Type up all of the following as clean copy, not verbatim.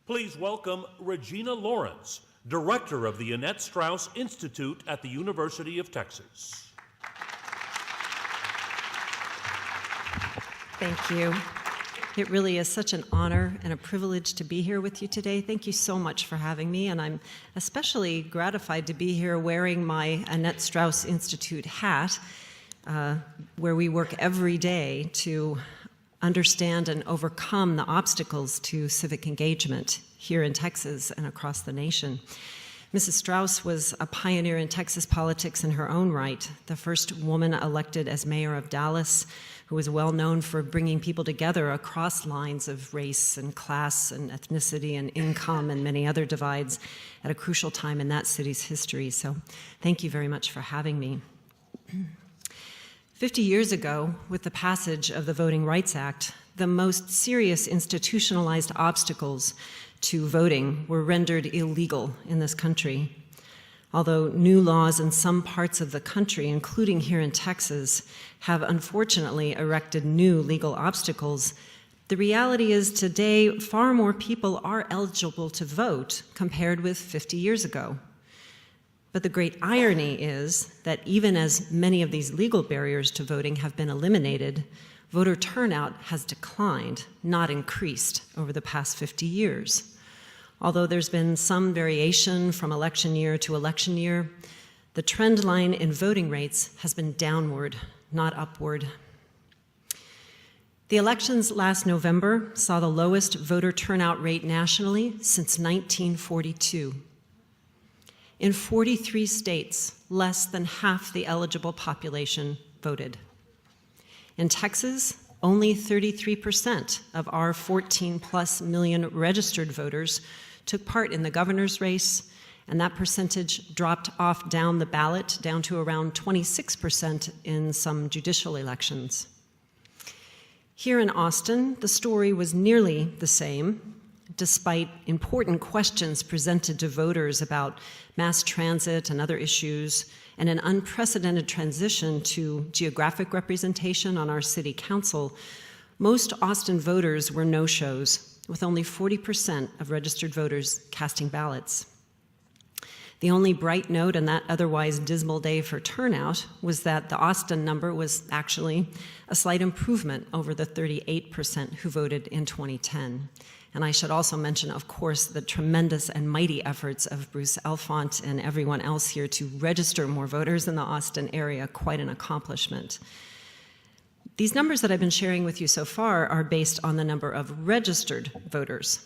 Please welcome Regina Lawrence, Director of the Annette Strauss Institute at the University of Texas. Thank you. It really is such an honor and a privilege to be here with you today. Thank you so much for having me, and I'm especially gratified to be here wearing my Annette Strauss Institute hat, where we work every day to understand and overcome the obstacles to civic engagement here in Texas and across the nation. Mrs. Strauss was a pioneer in Texas politics in her own right, the first woman elected as mayor of Dallas, who was well known for bringing people together across lines of race and class and ethnicity and income and many other divides at a crucial time in that city's history. So thank you very much for having me. 50 years ago, with the passage of the Voting Rights Act, the most serious institutionalized obstacles to voting were rendered illegal in this country. Although new laws in some parts of the country, including here in Texas, have unfortunately erected new legal obstacles, the reality is today far more people are eligible to vote compared with 50 years ago. But the great irony is that even as many of these legal barriers to voting have been eliminated, voter turnout has declined, not increased, over the past 50 years. Although there's been some variation from election year to election year, the trend line in voting rates has been downward, not upward. The elections last November saw the lowest voter turnout rate nationally since 1942. In 43 states, less than half the eligible population voted. In Texas, only 33% of our 14+ million registered voters took part in the governor's race, and that percentage dropped off down the ballot down to around 26% in some judicial elections. Here in Austin, the story was nearly the same, despite important questions presented to voters about mass transit and other issues, and an unprecedented transition to geographic representation on our city council. Most Austin voters were no-shows, with only 40% of registered voters casting ballots. The only bright note on that otherwise dismal day for turnout was that the Austin number was actually a slight improvement over the 38% who voted in 2010. And I should also mention, of course, the tremendous and mighty efforts of Bruce Elfant and everyone else here to register more voters in the Austin area, quite an accomplishment. These numbers that I've been sharing with you so far are based on the number of registered voters.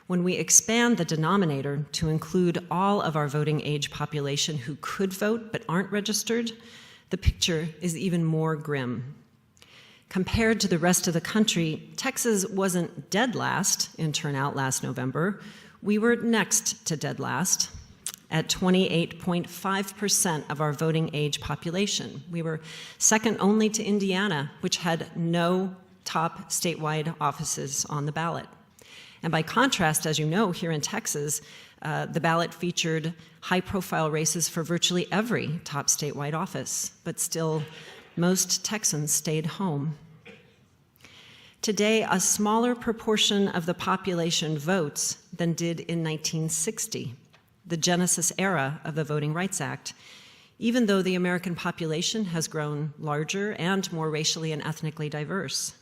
When we expand the denominator to include all of our voting age population who could vote but aren't registered, the picture is even more grim. Compared to the rest of the country, Texas wasn't dead last in turnout last November. We were next to dead last at 28.5% of our voting age population. We were second only to Indiana, which had no top statewide offices on the ballot. And by contrast, as you know, here in Texas, the ballot featured high-profile races for virtually every top statewide office, but still, most Texans stayed home. Today, a smaller proportion of the population votes than did in 1960, the Genesis era of the Voting Rights Act, even though the American population has grown larger and more racially and ethnically diverse.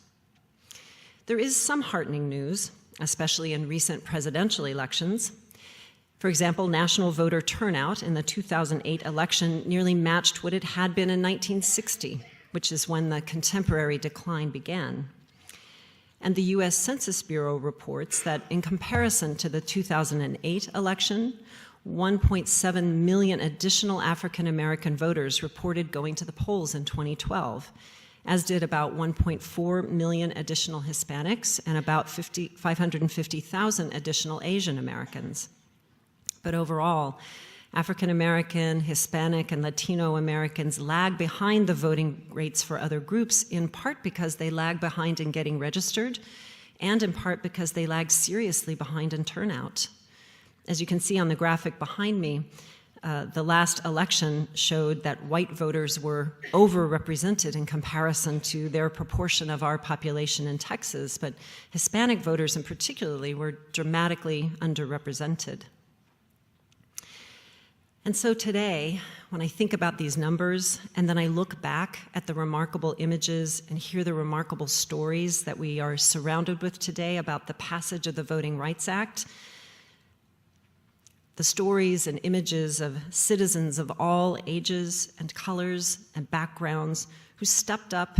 There is some heartening news, especially in recent presidential elections. For example, national voter turnout in the 2008 election nearly matched what it had been in 1960, which is when the contemporary decline began. And the U.S. Census Bureau reports that in comparison to the 2008 election, 1.7 million additional African American voters reported going to the polls in 2012, as did about 1.4 million additional Hispanics and about 550,000 additional Asian Americans. But overall, African American, Hispanic, and Latino Americans lag behind the voting rates for other groups, in part because they lag behind in getting registered, and in part because they lag seriously behind in turnout. As you can see on the graphic behind me, the last election showed that white voters were overrepresented in comparison to their proportion of our population in Texas, but Hispanic voters in particularly were dramatically underrepresented. And so today, when I think about these numbers, and then I look back at the remarkable images and hear the remarkable stories that we are surrounded with today about the passage of the Voting Rights Act, the stories and images of citizens of all ages and colors and backgrounds who stepped up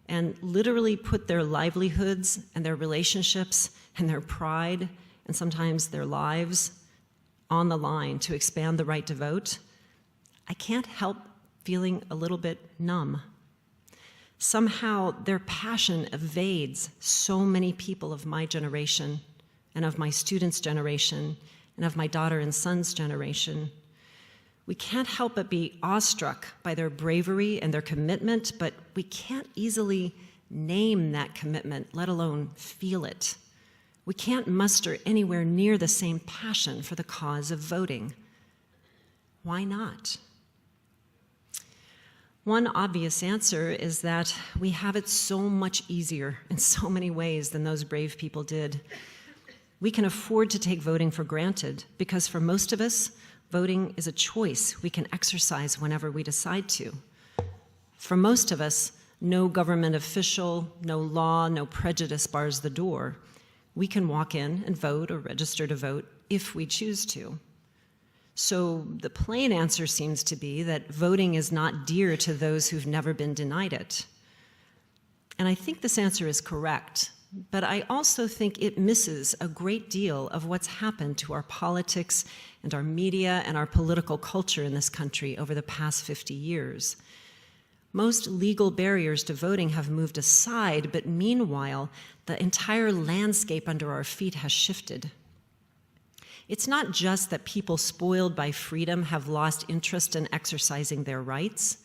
and literally put their livelihoods and their relationships and their pride and sometimes their lives on the line to expand the right to vote, I can't help feeling a little bit numb. Somehow their passion evades so many people of my generation and of my students' generation and of my daughter and son's generation. We can't help but be awestruck by their bravery and their commitment, but we can't easily name that commitment, let alone feel it. We can't muster anywhere near the same passion for the cause of voting. Why not? One obvious answer is that we have it so much easier in so many ways than those brave people did. We can afford to take voting for granted because for most of us, voting is a choice we can exercise whenever we decide to. For most of us, no government official, no law, no prejudice bars the door. We can walk in and vote or register to vote if we choose to. So the plain answer seems to be that voting is not dear to those who've never been denied it. And I think this answer is correct, but I also think it misses a great deal of what's happened to our politics and our media and our political culture in this country over the past 50 years. Most legal barriers to voting have moved aside, but meanwhile, the entire landscape under our feet has shifted. It's not just that people spoiled by freedom have lost interest in exercising their rights.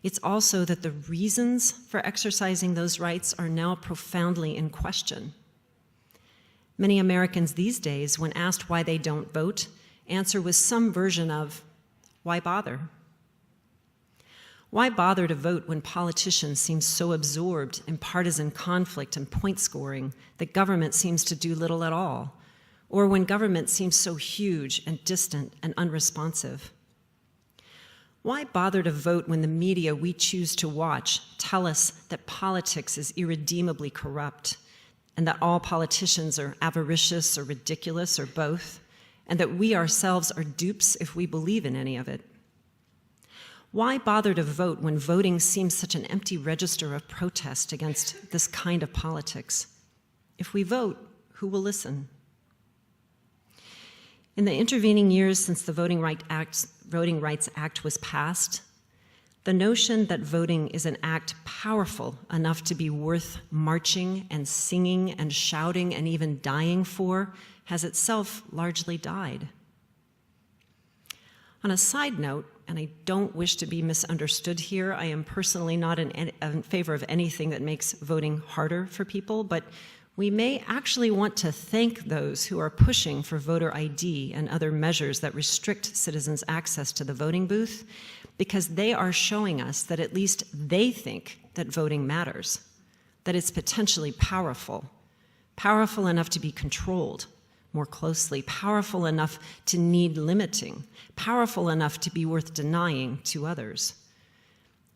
It's also that the reasons for exercising those rights are now profoundly in question. Many Americans these days, when asked why they don't vote, answer with some version of, why bother? Why bother to vote when politicians seem so absorbed in partisan conflict and point scoring that government seems to do little at all? Or when government seems so huge and distant and unresponsive? Why bother to vote when the media we choose to watch tell us that politics is irredeemably corrupt and that all politicians are avaricious or ridiculous or both, and that we ourselves are dupes if we believe in any of it? Why bother to vote when voting seems such an empty register of protest against this kind of politics? If we vote, who will listen? In the intervening years since the Voting Rights Act was passed, the notion that voting is an act powerful enough to be worth marching and singing and shouting and even dying for has itself largely died. On a side note, and I don't wish to be misunderstood here, I am personally not in favor of anything that makes voting harder for people, but we may actually want to thank those who are pushing for voter ID and other measures that restrict citizens' access to the voting booth, because they are showing us that at least they think that voting matters, that it's potentially powerful enough to be controlled more closely, powerful enough to need limiting, powerful enough to be worth denying to others.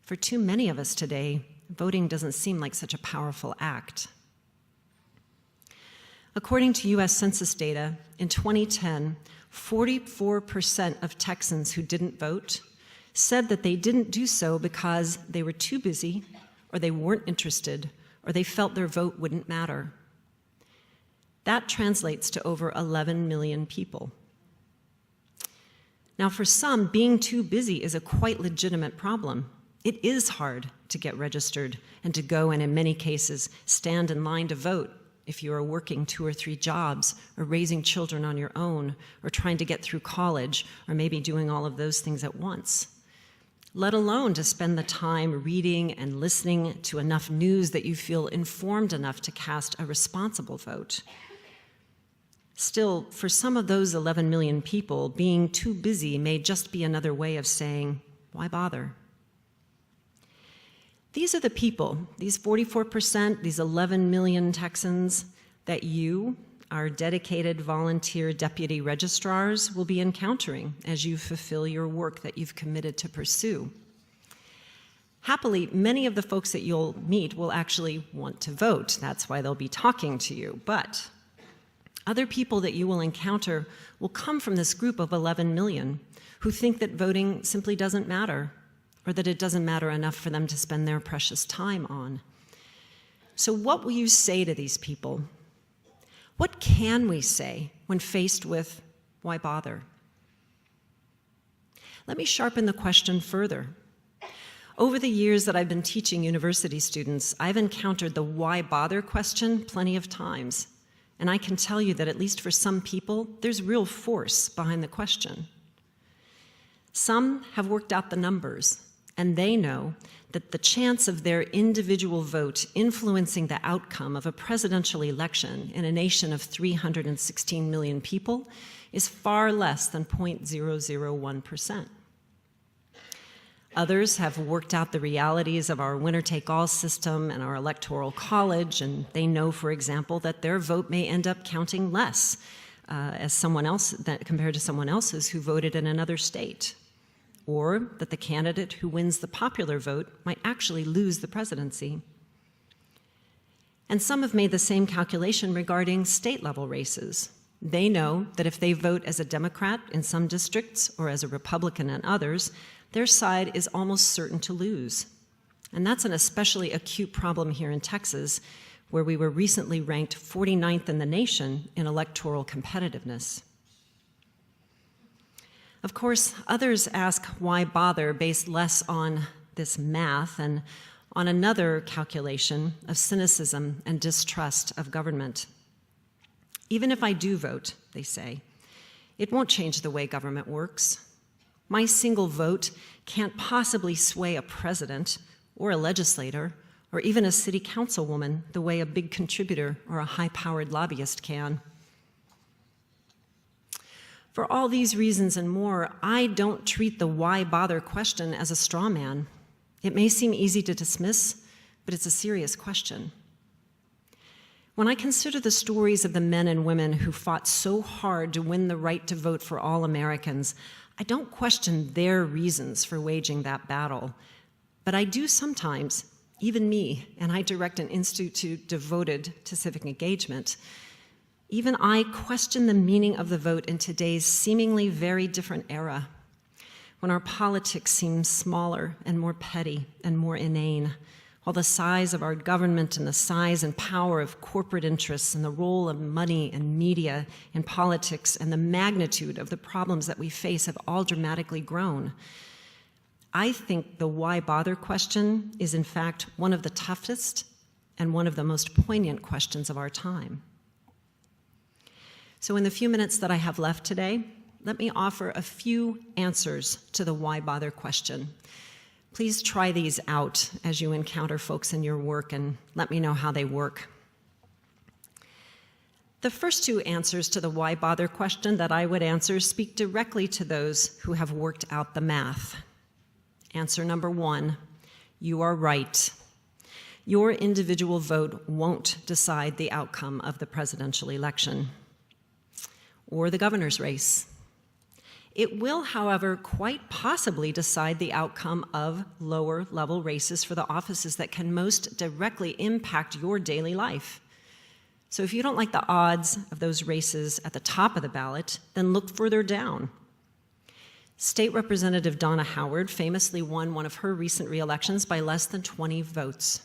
For too many of us today, voting doesn't seem like such a powerful act. According to U.S. Census data, in 2010, 44% of Texans who didn't vote said that they didn't do so because they were too busy, or they weren't interested, or they felt their vote wouldn't matter. That translates to over 11 million people. Now, for some, being too busy is a quite legitimate problem. It is hard to get registered and to go and, in many cases, stand in line to vote if you are working 2 or 3 jobs, or raising children on your own, or trying to get through college, or maybe doing all of those things at once, let alone to spend the time reading and listening to enough news that you feel informed enough to cast a responsible vote. Still, for some of those 11 million people, being too busy may just be another way of saying, why bother? These are the people, these 44%, these 11 million Texans, that you, our dedicated volunteer deputy registrars, will be encountering as you fulfill your work that you've committed to pursue. Happily, many of the folks that you'll meet will actually want to vote. That's why they'll be talking to you. But other people that you will encounter will come from this group of 11 million who think that voting simply doesn't matter, or that it doesn't matter enough for them to spend their precious time on. So what will you say to these people? What can we say when faced with, why bother? Let me sharpen the question further. Over the years that I've been teaching university students, I've encountered the why bother question plenty of times. And I can tell you that at least for some people, there's real force behind the question. Some have worked out the numbers, and they know that the chance of their individual vote influencing the outcome of a presidential election in a nation of 316 million people is far less than 0.001%. Others have worked out the realities of our winner-take-all system and our electoral college, and they know, for example, that their vote may end up counting less as someone else compared to someone else's who voted in another state, or that the candidate who wins the popular vote might actually lose the presidency. And some have made the same calculation regarding state-level races. They know that if they vote as a Democrat in some districts or as a Republican in others, their side is almost certain to lose. And that's an especially acute problem here in Texas, where we were recently ranked 49th in the nation in electoral competitiveness. Of course, others ask why bother based less on this math and on another calculation of cynicism and distrust of government. Even if I do vote, they say, it won't change the way government works. My single vote can't possibly sway a president or a legislator or even a city councilwoman the way a big contributor or a high-powered lobbyist can. For all these reasons and more, I don't treat the why bother question as a straw man. It may seem easy to dismiss, but it's a serious question. When I consider the stories of the men and women who fought so hard to win the right to vote for all Americans, I don't question their reasons for waging that battle, but I do sometimes, even me, and I direct an institute devoted to civic engagement, even I question the meaning of the vote in today's seemingly very different era, when our politics seems smaller and more petty and more inane, while the size of our government and the size and power of corporate interests and the role of money and media in politics and the magnitude of the problems that we face have all dramatically grown. I think the why bother question is in fact one of the toughest and one of the most poignant questions of our time. So in the few minutes that I have left today, let me offer a few answers to the why bother question. Please try these out as you encounter folks in your work and let me know how they work. The first two answers to the why bother question that I would answer speak directly to those who have worked out the math. Answer number one, you are right. Your individual vote won't decide the outcome of the presidential election or the governor's race. It will, however, quite possibly decide the outcome of lower-level races for the offices that can most directly impact your daily life. So if you don't like the odds of those races at the top of the ballot, then look further down. State Representative Donna Howard famously won one of her recent re-elections by less than 20 votes.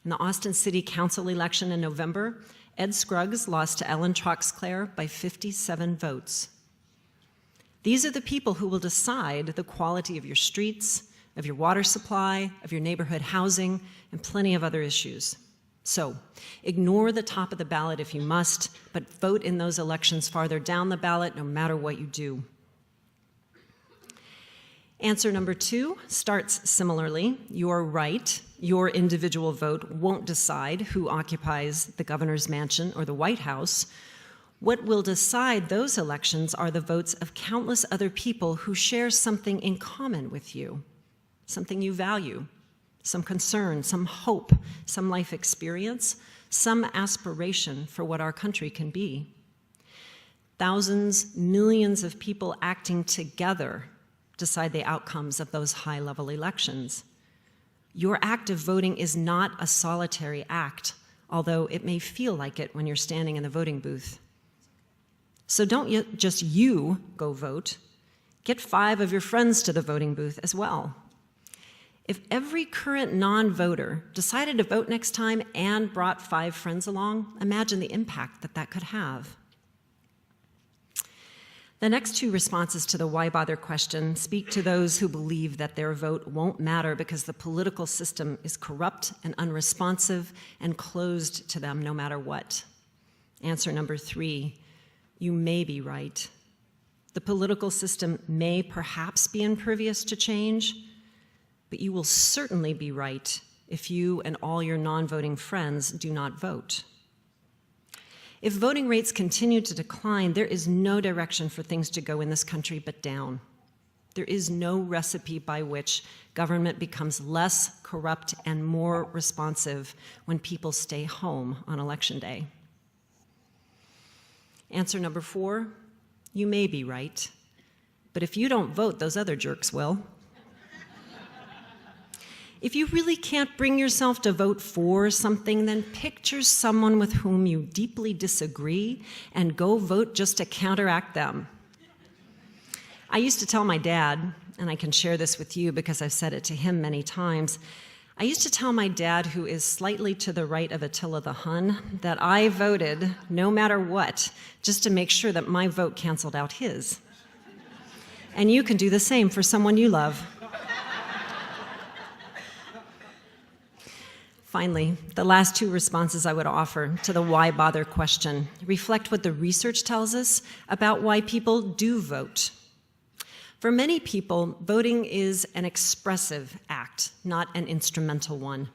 In the Austin City Council election in November, Ed Scruggs lost to Ellen Troxclair by 57 votes. These are the people who will decide the quality of your streets, of your water supply, of your neighborhood housing, and plenty of other issues. So, ignore the top of the ballot if you must, but vote in those elections farther down the ballot no matter what you do. Answer number two starts similarly. You're right. Your individual vote won't decide who occupies the governor's mansion or the White House. What will decide those elections are the votes of countless other people who share something in common with you, something you value, some concern, some hope, some life experience, some aspiration for what our country can be. Thousands, millions of people acting together decide the outcomes of those high-level elections. Your act of voting is not a solitary act, although it may feel like it when you're standing in the voting booth. So don't just you go vote. Get 5 of your friends to the voting booth as well. If every current non-voter decided to vote next time and brought 5 friends along, imagine the impact that that could have. The next 2 responses to the why bother question speak to those who believe that their vote won't matter because the political system is corrupt and unresponsive and closed to them no matter what. Answer number 3, you may be right. The political system may perhaps be impervious to change, but you will certainly be right if you and all your non-voting friends do not vote. If voting rates continue to decline, there is no direction for things to go in this country but down. There is no recipe by which government becomes less corrupt and more responsive when people stay home on election day. Answer number 4, you may be right, but if you don't vote, those other jerks will. If you really can't bring yourself to vote for something, then picture someone with whom you deeply disagree and go vote just to counteract them. I used to tell my dad, and I can share this with you because I've said it to him many times, I used to tell my dad, who is slightly to the right of Attila the Hun, that I voted no matter what, just to make sure that my vote canceled out his. And you can do the same for someone you love. Finally, the last 2 responses I would offer to the why bother question reflect what the research tells us about why people do vote. For many people, voting is an expressive act, not an instrumental one.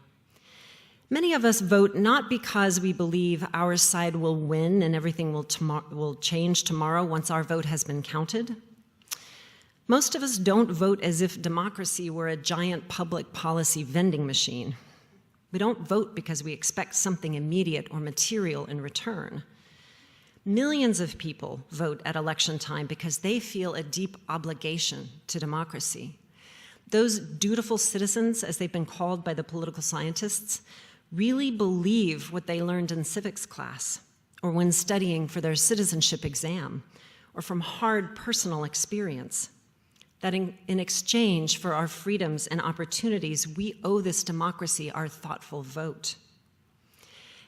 Many of us vote not because we believe our side will win and everything will change tomorrow once our vote has been counted. Most of us don't vote as if democracy were a giant public policy vending machine. We don't vote because we expect something immediate or material in return. Millions of people vote at election time because they feel a deep obligation to democracy. Those dutiful citizens, as they've been called by the political scientists, really believe what they learned in civics class, or when studying for their citizenship exam, or from hard personal experience, that in exchange for our freedoms and opportunities, we owe this democracy our thoughtful vote.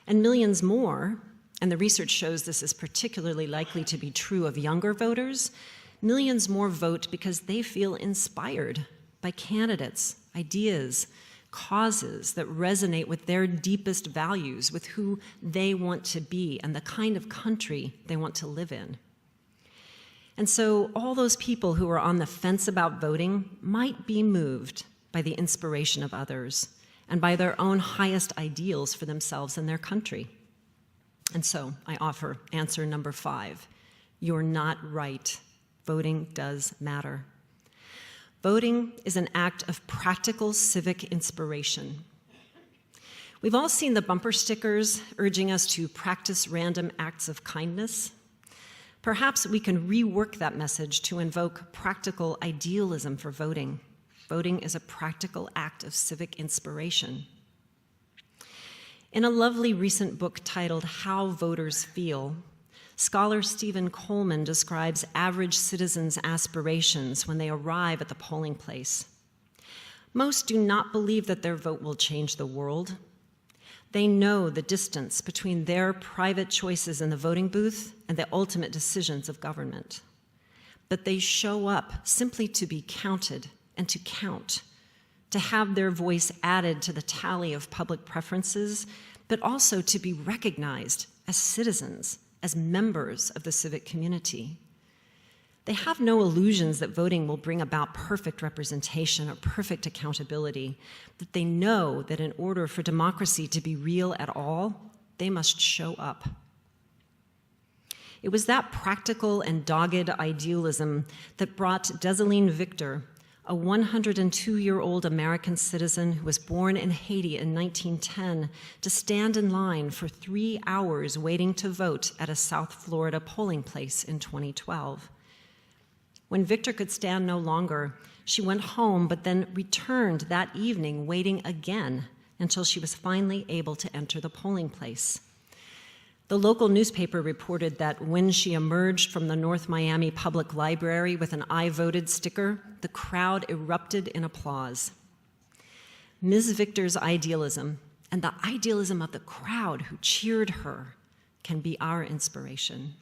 And millions more, and the research shows this is particularly likely to be true of younger voters, millions more vote because they feel inspired by candidates, ideas, causes that resonate with their deepest values, with who they want to be and the kind of country they want to live in. And so all those people who are on the fence about voting might be moved by the inspiration of others and by their own highest ideals for themselves and their country. And so I offer answer number 5. You're not right. Voting does matter. Voting is an act of practical civic inspiration. We've all seen the bumper stickers urging us to practice random acts of kindness. Perhaps we can rework that message to invoke practical idealism for voting. Voting is a practical act of civic inspiration. In a lovely recent book titled How Voters Feel, scholar Stephen Coleman describes average citizens' aspirations when they arrive at the polling place. Most do not believe that their vote will change the world. They know the distance between their private choices in the voting booth and the ultimate decisions of government. But they show up simply to be counted and to count, to have their voice added to the tally of public preferences, but also to be recognized as citizens, as members of the civic community. They have no illusions that voting will bring about perfect representation or perfect accountability, but they know that in order for democracy to be real at all, they must show up. It was that practical and dogged idealism that brought Desaline Victor, a 102-year-old American citizen who was born in Haiti in 1910, to stand in line for 3 hours waiting to vote at a South Florida polling place in 2012. When Victor could stand no longer, she went home, but then returned that evening, waiting again until she was finally able to enter the polling place. The local newspaper reported that when she emerged from the North Miami Public Library with an "I voted" sticker, the crowd erupted in applause. Ms. Victor's idealism, and the idealism of the crowd who cheered her, can be our inspiration.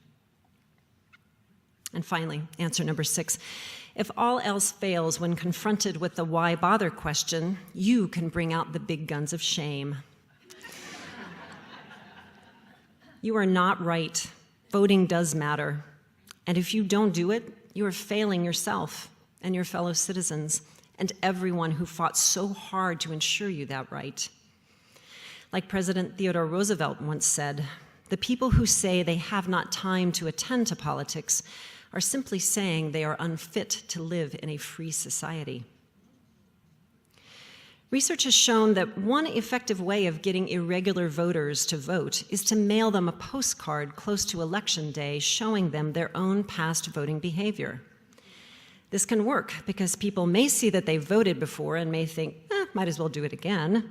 And finally, answer number 6. If all else fails when confronted with the why bother question, you can bring out the big guns of shame. You are not right. Voting does matter. And if you don't do it, you are failing yourself and your fellow citizens and everyone who fought so hard to ensure you that right. Like President Theodore Roosevelt once said, the people who say they have not time to attend to politics are simply saying they are unfit to live in a free society. Research has shown that one effective way of getting irregular voters to vote is to mail them a postcard close to Election Day showing them their own past voting behavior. This can work because people may see that they voted before and may think, might as well do it again,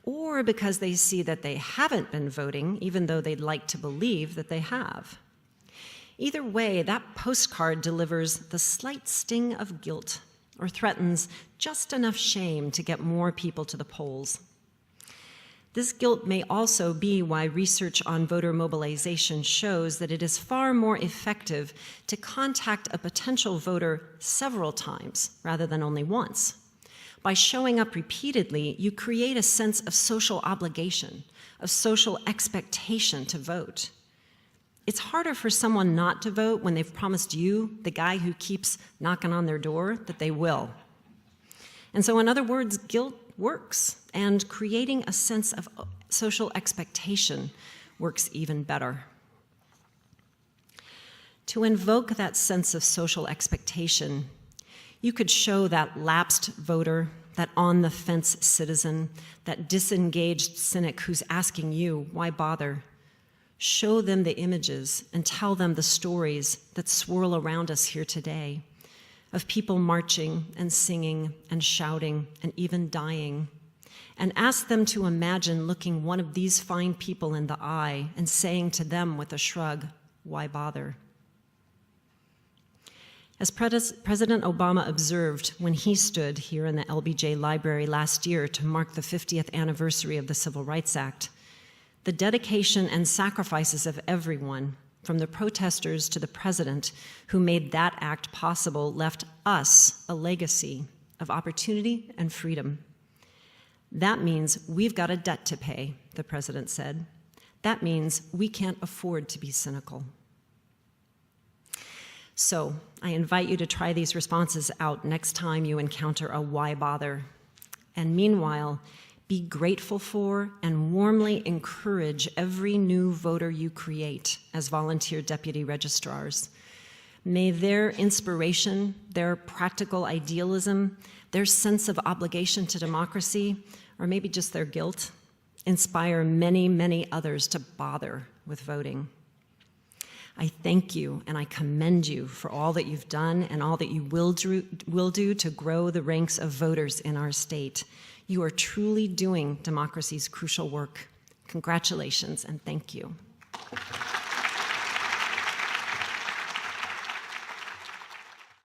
or because they see that they haven't been voting, even though they'd like to believe that they have. Either way, that postcard delivers the slight sting of guilt or threatens just enough shame to get more people to the polls. This guilt may also be why research on voter mobilization shows that it is far more effective to contact a potential voter several times rather than only once. By showing up repeatedly, you create a sense of social obligation, of social expectation to vote. It's harder for someone not to vote when they've promised you, the guy who keeps knocking on their door, that they will. And so, in other words, guilt works, and creating a sense of social expectation works even better. To invoke that sense of social expectation, you could show that lapsed voter, that on-the-fence citizen, that disengaged cynic who's asking you, why bother? Show them the images and tell them the stories that swirl around us here today, of people marching and singing and shouting and even dying, and ask them to imagine looking one of these fine people in the eye and saying to them with a shrug, why bother? As President Obama observed when he stood here in the LBJ Library last year to mark the 50th anniversary of the Civil Rights Act, the dedication and sacrifices of everyone, from the protesters to the president who made that act possible, left us a legacy of opportunity and freedom. That means we've got a debt to pay, the president said. That means we can't afford to be cynical. So I invite you to try these responses out next time you encounter a why bother. And meanwhile, be grateful for and warmly encourage every new voter you create as volunteer deputy registrars. May their inspiration, their practical idealism, their sense of obligation to democracy, or maybe just their guilt, inspire many, many others to bother with voting. I thank you and I commend you for all that you've done and all that you will do to grow the ranks of voters in our state. You are truly doing democracy's crucial work. Congratulations and thank you.